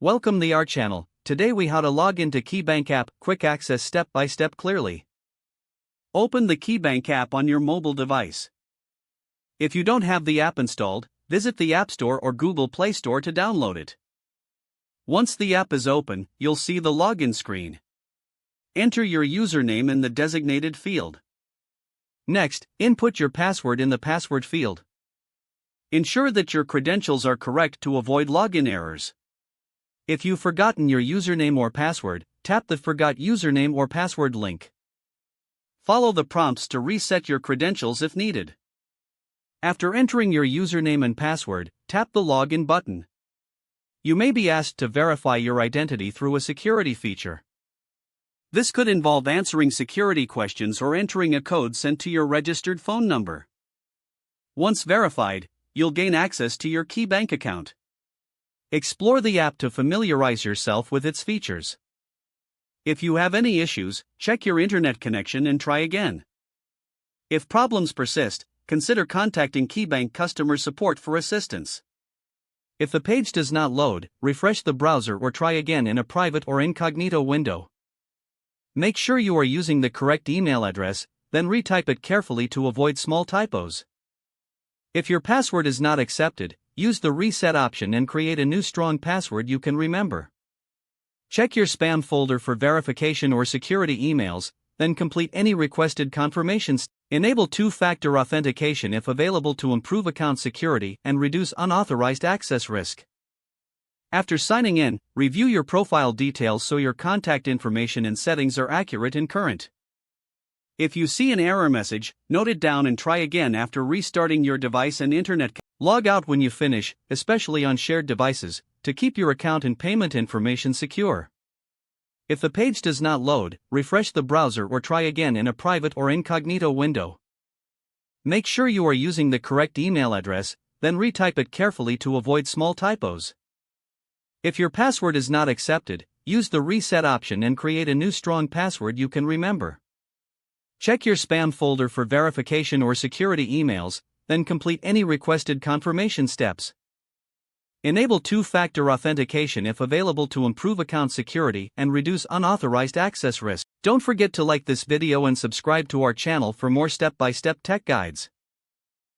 Welcome to our channel. Today we how to log into KeyBank app, quick access step by step clearly. Open the KeyBank app on your mobile device. If you don't have the app installed, visit the App Store or Google Play Store to download it. Once the app is open, you'll see the login screen. Enter your username in the designated field. Next, input your password in the password field. Ensure that your credentials are correct to avoid login errors. If you've forgotten your username or password, tap the Forgot Username or Password link. Follow the prompts to reset your credentials if needed. After entering your username and password, tap the Login button. You may be asked to verify your identity through a security feature. This could involve answering security questions or entering a code sent to your registered phone number. Once verified, you'll gain access to your KeyBank account. Explore the app to familiarize yourself with its features. If you have any issues, check your internet connection and try again. If problems persist, consider contacting KeyBank customer support for assistance. If the page does not load, refresh the browser or try again in a private or incognito window. Make sure you are using the correct email address, then retype it carefully to avoid small typos. If your password is not accepted, use the reset option and create a new strong password you can remember. Check your spam folder for verification or security emails, then complete any requested confirmations. Enable two-factor authentication if available to improve account security and reduce unauthorized access risk. After signing in, review your profile details so your contact information and settings are accurate and current. If you see an error message, note it down and try again after restarting your device and internet. Log out when you finish, especially on shared devices, to keep your account and payment information secure. If the page does not load, refresh the browser or try again in a private or incognito window. Make sure you are using the correct email address, then retype it carefully to avoid small typos. If your password is not accepted, use the reset option and create a new strong password you can remember. Check your spam folder for verification or security emails, then complete any requested confirmation steps. Enable two-factor authentication if available to improve account security and reduce unauthorized access risk. Don't forget to like this video and subscribe to our channel for more step-by-step tech guides.